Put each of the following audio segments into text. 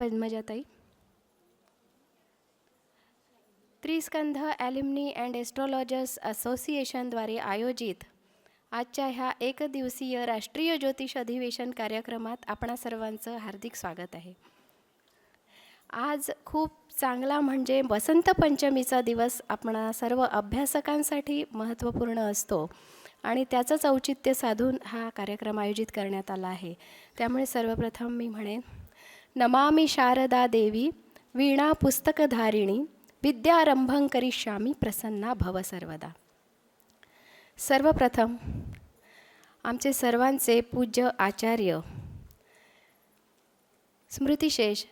पद्मजाताई. त्रिस्कंध ॲल्युमनी and एस्ट्रॉलॉजर्स असोसिएशनद्वारे आयोजित आजच्या ह्या एकदिवसीय राष्ट्रीय ज्योतिष अधिवेशन कार्यक्रमात आपणा सर्वांचं हार्दिक स्वागत आहे. आज खूप चांगला म्हणजे वसंत पंचमीचा दिवस आपणा सर्व अभ्यासकांसाठी महत्त्वपूर्ण असतो आणि त्याचंच औचित्य साधून हा कार्यक्रम आयोजित करण्यात आला आहे. त्यामुळे सर्वप्रथम मी म्हणेन, नमामि शारदा देवी वीणा पुस्तकधारिणी विद्यारंभं करिष्यामि प्रसन्ना भव सर्वदा. सर्वप्रथम आमचे सर्वांचे पूज्य आचार्य स्मृतिशेष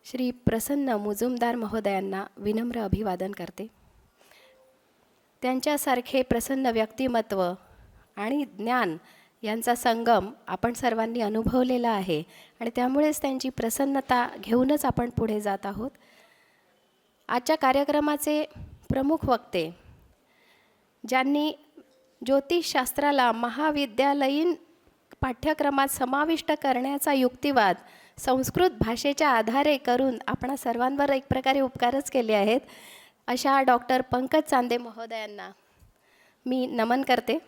श्री प्रसन्न मुजुमदार महोदयांना विनम्र अभिवादन करते. त्यांच्यासारखे प्रसन्न व्यक्तिमत्व आणि ज्ञान यांचा संगम आपण सर्वांनी अनुभवलेला आहे आणि त्यामुळेच त्यांची प्रसन्नता घेऊनच आपण पुढे जात आहोत. आजच्या कार्यक्रमाचे प्रमुख वक्ते, ज्यांनी ज्योतिषशास्त्राला महाविद्यालयीन पाठ्यक्रमात समाविष्ट करण्याचा युक्तिवाद संस्कृत भाषेच्या आधारे करून आपणा सर्वांवर एक प्रकारे उपकारच केले आहेत, अशा डॉक्टर पंकज चांदे महोदयांना मी नमन करते.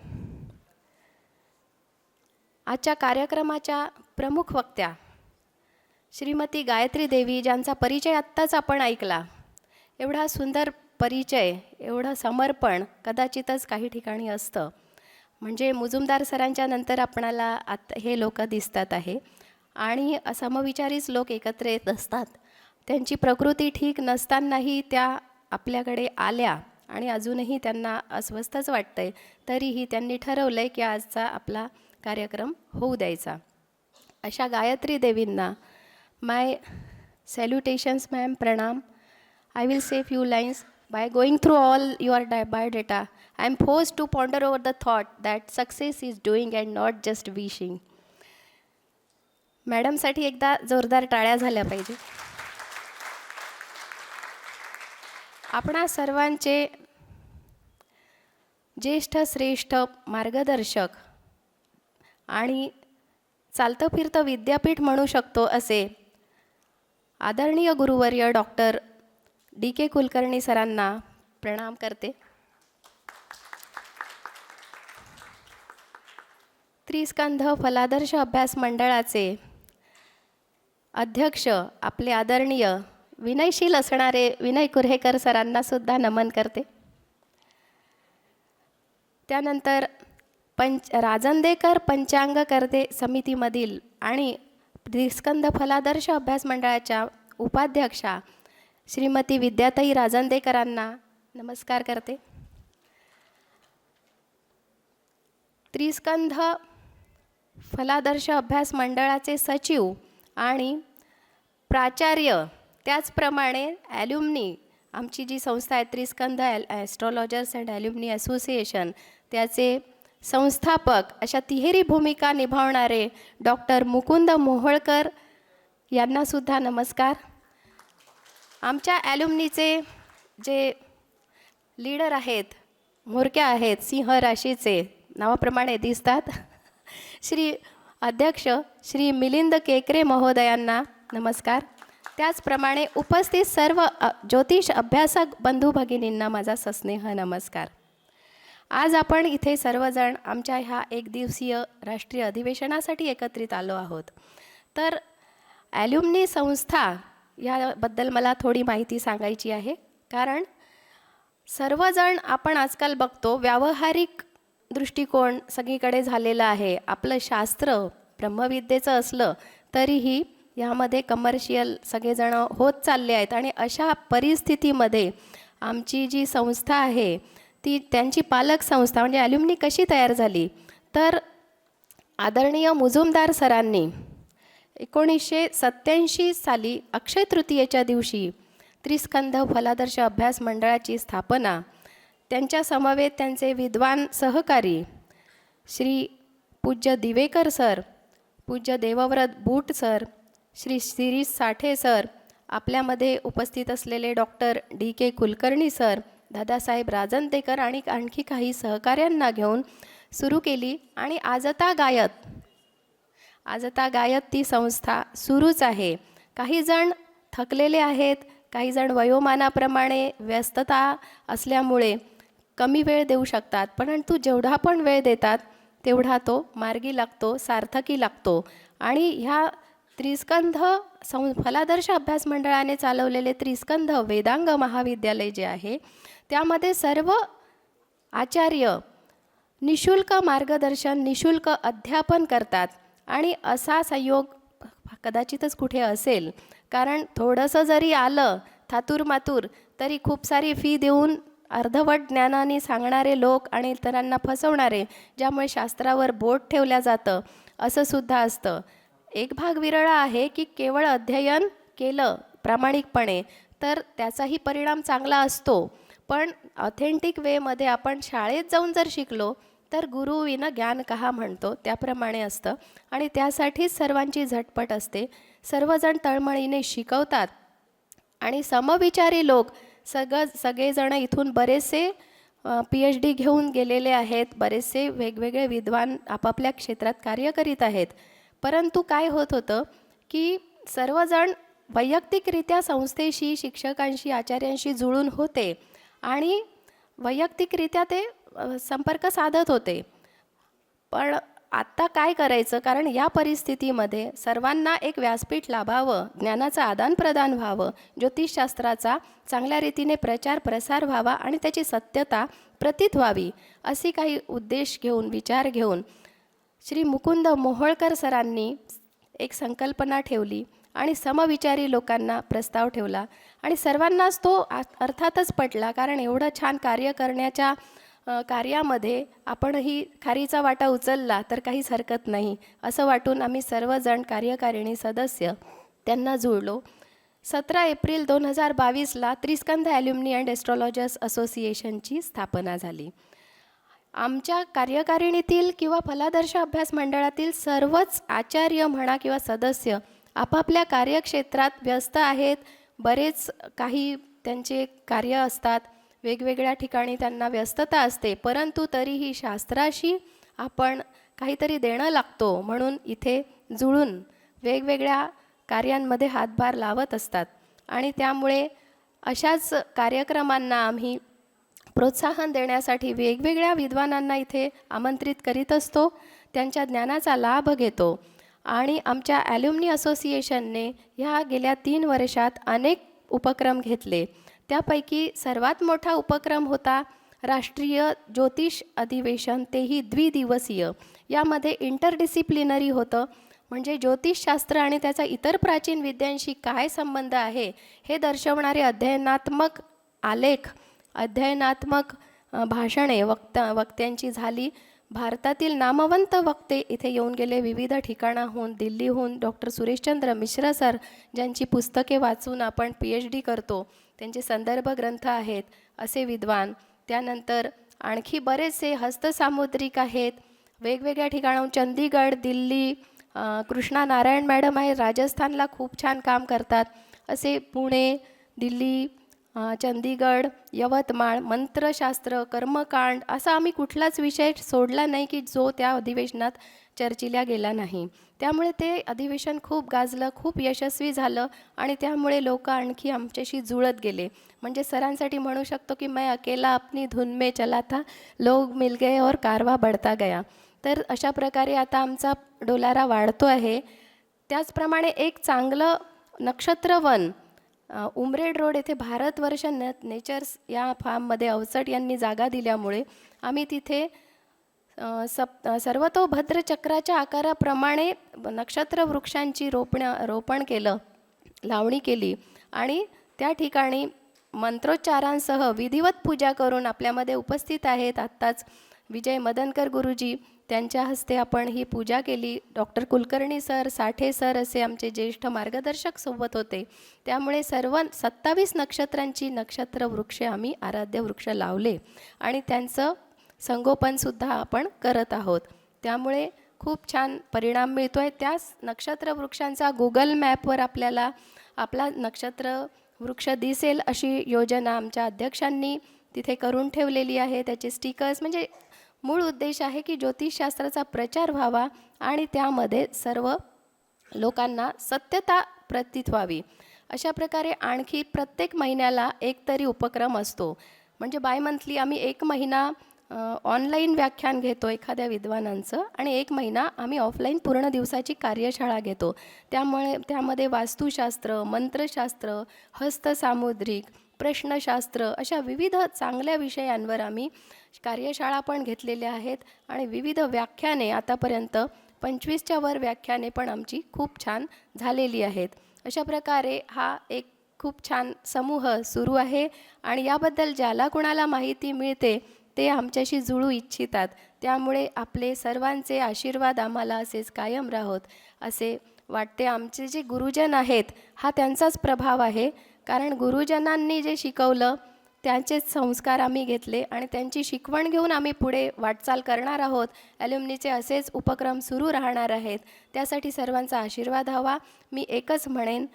आजच्या कार्यक्रमाच्या प्रमुख वक्त्या श्रीमती गायत्री देवी, ज्यांचा परिचय आत्ताच आपण ऐकला. एवढा सुंदर परिचय, एवढं समर्पण कदाचितच काही ठिकाणी असतं. म्हणजे मुजुमदार सरांच्या नंतर आपणाला आत्ता हे लोक दिसतात आहे आणि समविचारीच लोक एकत्र येत असतात. त्यांची प्रकृती ठीक नसतानाही त्या आपल्याकडे आल्या आणि अजूनही त्यांना अस्वस्थच वाटतंय, तरीही त्यांनी ठरवलं आहे की आजचा आपला कार्यक्रम होऊ द्यायचा. अशा गायत्री देवींना माय सॅल्युटेशन्स मॅम, प्रणाम. I will say few lines. By going through all your biodata, I am forced to ponder over the thought that success is doing and not just wishing. मॅडमसाठी एकदा जोरदार टाळ्या झाल्या पाहिजे. आपणा सर्वांचे ज्येष्ठ श्रेष्ठ मार्गदर्शक आणि चालतं फिरतं विद्यापीठ म्हणू शकतो असे आदरणीय गुरुवर्य डॉक्टर डी.के. कुलकर्णी सरांना प्रणाम करते. त्रिस्कंध फलादर्श अभ्यास मंडळाचे अध्यक्ष आपले आदरणीय विनयशील असणारे विनय कुर्हेकर सरांना सुद्धा नमन करते. त्यानंतर राजंदेकर पंचांगकर्ते समितीमधील आणि त्रिस्कंध फलादर्श अभ्यास मंडळाच्या उपाध्यक्षा श्रीमती विद्याताई राजंदेकरांना नमस्कार करते. त्रिस्कंध फलादर्श अभ्यास मंडळाचे सचिव आणि प्राचार्य, त्याचप्रमाणे ॲल्युमनी, आमची जी संस्था आहे त्रिस्कंध ॲस्ट्रॉलॉजर्स अँड ॲल्युमनी असोसिएशन, त्याचे संस्थापक अशा तिहेरी भूमिका निभावणारे डॉक्टर मुकुंद मोहोळकर यांनासुद्धा नमस्कार. आमच्या ॲल्युमनीचे जे लीडर आहेत, म्होरक्या आहेत, सिंह राशीचे नावाप्रमाणे दिसतात, श्री अध्यक्ष श्री मिलिंद केकरे महोदयांना नमस्कार. त्याचप्रमाणे उपस्थित सर्व ज्योतिष अभ्यासक बंधू भगिनींना माझा सस्नेह नमस्कार. आज आपण इथे सर्वजण आमच्या ह्या एकदिवसीय राष्ट्रीय अधिवेशनासाठी एकत्रित आलो आहोत. तर ॲल्युमनी संस्था याबद्दल मला थोडी माहिती सांगायची आहे, कारण सर्वजण आपण आजकाल बघतो व्यावहारिक दृष्टिकोन सगळीकडे झालेला आहे. आपलं शास्त्र ब्रह्मविद्येचं असलं तरीही यामध्ये कमर्शियल सगळेजण होत चालले आहेत आणि अशा परिस्थितीमध्ये आमची जी संस्था आहे ती त्यांची पालक संस्था म्हणजे ॲल्युमनी कशी तयार झाली, तर आदरणीय मुजुमदार सरांनी 1987 साली अक्षय तृतीयेच्या दिवशी त्रिस्कंध फलादर्श अभ्यास मंडळाची स्थापना, त्यांच्या समवेत त्यांचे विद्वान सहकारी श्री पूज्य दिवेकर सर, पूज्य देवव्रत बूट सर, श्री शिरीष साठे सर, आपल्यामध्ये उपस्थित असलेले doctor D K. Kulkarni sir, Dadasaheb Rajandekar आणि आणखी काही सहकाऱ्यांना घेऊन सुरू केली आणि आजतागायत ती संस्था सुरूच आहे. काही जण थकलेले आहेत, काही जण वयोमानाप्रमाणे व्यस्तता असल्यामुळे कमी वेळ देऊ शकतात, परंतु जेवढा पण वेळ देतात तेवढा तो मार्गी लागतो, सार्थकी लागतो. आणि ह्या त्रिस्कंध फलादर्श अभ्यास मंडळाने चालवलेले त्रिस्कंध वेदांग महाविद्यालय जे आहे त्यामध्ये सर्व आचार्य निशुल्क मार्गदर्शन, निशुल्क अध्यापन करतात. आणि असा संयोग कदाचितच कुठे असेल, कारण थोडंसं जरी आलं थातूरमातूर तरी खूप सारी फी देऊन अर्धवट ज्ञानाने सांगणारे लोक आणि इतरांना फसवणारे, ज्यामुळे शास्त्रावर बोट ठेवल्या जातं, असं सुद्धा असतं. एक भाग विरळा आहे की केवळ अध्ययन केलं प्रामाणिकपणे तर त्याचाही परिणाम चांगला असतो, पण ऑथेंटिक वेमध्ये आपण शाळेत जाऊन जर शिकलो तर गुरु विना ज्ञान कहा म्हणतो त्याप्रमाणे असतं. आणि त्यासाठीच सर्वांची झटपट असते. सर्वजण तळमळीने शिकवतात आणि समविचारी लोक सगळेजण इथून बरेचसे PhD घेऊन गेलेले आहेत, बरेचसे वेगवेगळे विद्वान आपापल्या क्षेत्रात कार्य करीत आहेत. परंतु काय होत होतं की सर्वजण वैयक्तिकरित्या संस्थेशी, शिक्षकांशी, आचार्यांशी जुळून होते आणि वैयक्तिकरित्या ते संपर्क साधत होते. पण आत्ता काय करायचं, कारण या परिस्थितीमध्ये सर्वांना एक व्यासपीठ लाभावं, ज्ञानाचं आदानप्रदान व्हावं, ज्योतिषशास्त्राचा चांगल्या रीतीने प्रचार प्रसार व्हावा आणि त्याची सत्यता प्रतीत व्हावी, अशी काही उद्देश घेऊन, विचार घेऊन श्री मुकुंद मोहोळकर सरांनी एक संकल्पना ठेवली आणि समविचारी लोकांना प्रस्ताव ठेवला. आणि सर्वांनाच तो अर्थातच पटला, कारण एवढं छान कार्य करण्याच्या कार्यामध्ये आपणही खारीचा वाटा उचलला तर काहीच हरकत नाही, असं वाटून आम्ही सर्वजण कार्यकारिणी सदस्य त्यांना जुळलो. 17 एप्रिल 2022ला त्रिस्कंध ॲल्युमनी अँड एस्ट्रॉलॉजर्स असोसिएशनची स्थापना झाली. आमच्या कार्यकारिणीतील किंवा फलादर्श अभ्यास मंडळातील सर्वच आचार्य म्हणा किंवा सदस्य आपापल्या कार्यक्षेत्रात व्यस्त आहेत. बरेच काही त्यांचे कार्य असतात, वेगवेगळ्या ठिकाणी त्यांना व्यस्तता असते, परंतु तरीही शास्त्राशी आपण काहीतरी देणं लागतो म्हणून इथे जुळून वेगवेगळ्या कार्यांमध्ये हातभार लावत असतात. आणि त्यामुळे अशाच कार्यक्रमांना आम्ही प्रोत्साहन देण्यासाठी वेगवेगळ्या विद्वानांना इथे आमंत्रित करीत असतो, त्यांच्या ज्ञानाचा लाभ घेतो. आणि आमच्या ॲल्युमनी असोसिएशनने ह्या गेल्या 3 वर्षात अनेक उपक्रम घेतले. त्यापैकी सर्वात मोठा उपक्रम होता राष्ट्रीय ज्योतिष अधिवेशन, तेही द्विदिवसीय. यामध्ये इंटरडिसिप्लिनरी होतं, म्हणजे ज्योतिषशास्त्र आणि त्याचा इतर प्राचीन विद्यांशी काय संबंध आहे हे दर्शवणारे अध्ययनात्मक आलेख, अध्ययनात्मक भाषणे वक्त्यांची झाली. भारतातील नामवंत वक्ते इथे येऊन गेले, विविध ठिकाणाहून, दिल्लीहून डॉक्टर सुरेशचंद्र मिश्र सर, ज्यांची पुस्तके वाचून आपण PhD करतो, त्यांचे संदर्भ ग्रंथ आहेत, असे विद्वान. त्यानंतर आणखी बरेचसे हस्तसामुद्रिक आहेत, वेगवेगळ्या ठिकाणाहून, चंदीगड, दिल्ली, कृष्णा नारायण मॅडम आहे, राजस्थानला खूप छान काम करतात, असे पुणे, दिल्ली, चंदीगड, यवतमाळ, मंत्रशास्त्र, कर्मकांड, असा आम्ही कुठलाच विषय सोडला नाही की जो त्या अधिवेशनात चर्चिला गेला नाही. त्यामुळे ते अधिवेशन खूप गाजलं, खूप यशस्वी झालं आणि त्यामुळे लोक आणखी आमच्याशी जुळत गेले. म्हणजे सरांसाठी म्हणू शकतो की मैं अकेला अपनी धुन में चला था, लोग मिल गए और कारवा बढ़ता गया. तर अशा प्रकारे आता आमचा डोलारा वाढतो आहे. त्याचप्रमाणे एक चांगलं नक्षत्रवन उमरेड रोड येथे भारतवर्ष नेचर्स या फार्ममध्ये अवचट यांनी जागा दिल्यामुळे आम्ही तिथे सर्वतोभद्र चक्राच्या आकाराप्रमाणे नक्षत्र वृक्षांची रोपण केलं, लावणी केली आणि त्या ठिकाणी मंत्रोच्चारांसह विधिवत पूजा करून आपल्यामध्ये उपस्थित आहेत आत्ताच विजय मदनकर गुरुजी, त्यांच्या हस्ते आपण ही पूजा केली. डॉक्टर कुलकर्णी सर, साठे सर असे आमचे ज्येष्ठ मार्गदर्शक सोबत होते. त्यामुळे सर्व 27 नक्षत्रांची नक्षत्र वृक्ष आम्ही आराध्य वृक्ष लावले आणि त्यांचं संगोपनसुद्धा आपण करत आहोत. त्यामुळे खूप छान परिणाम मिळतो आहे. त्याच नक्षत्र वृक्षांचा गुगल मॅपवर आपल्याला आपला नक्षत्र वृक्ष दिसेल अशी योजना आमच्या अध्यक्षांनी तिथे करून ठेवलेली आहे. त्याचे स्टिकर्स, म्हणजे मूळ उद्देश आहे की ज्योतिषशास्त्राचा प्रचार व्हावा आणि त्यामध्ये सर्व लोकांना सत्यता प्रतीत व्हावी. अशा प्रकारे आणखी प्रत्येक महिन्याला एक तरी उपक्रम असतो. म्हणजे बाय मंथली आम्ही 1 महिना ऑनलाईन व्याख्यान घेतो एखाद्या विद्वानांचं आणि 1 महिना आम्ही ऑफलाईन पूर्ण दिवसाची कार्यशाळा घेतो. त्यामध्ये वास्तुशास्त्र, मंत्रशास्त्र, हस्तसामुद्रिक, प्रश्नशास्त्र अशा विविध चांगल्या विषयांवर आम्ही कार्यशाळा पण घेतलेल्या आहेत आणि विविध व्याख्याने आतापर्यंत 25च्या वर व्याख्याने पण आमची खूप छान झालेली आहेत. अशा प्रकारे हा एक खूप छान समूह सुरू आहे आणि याबद्दल ज्याला कुणाला माहिती मिळते ते आमच्याशी जुळू इच्छितात. त्यामुळे आपले सर्वांचे आशीर्वाद आम्हाला असेच कायम राहोत असे वाटते. आमचे जे गुरुजन आहेत हा त्यांचाच प्रभाव आहे, कारण गुरुजनांनी जे शिकवलं त्यांचेच संस्कार आम्ही घेतले आणि त्यांची शिकवण घेऊन आम्ही पुढे वाटचाल करणार आहोत. ॲल्युमनीचे असेच उपक्रम सुरू राहणार आहेत. त्यासाठी सर्वांचा आशीर्वाद हवा. मी एकच म्हणेन,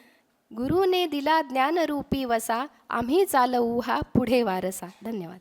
गुरुने दिला ज्ञानरूपी वसा, आम्ही चालवू हा पुढे वारसा. धन्यवाद.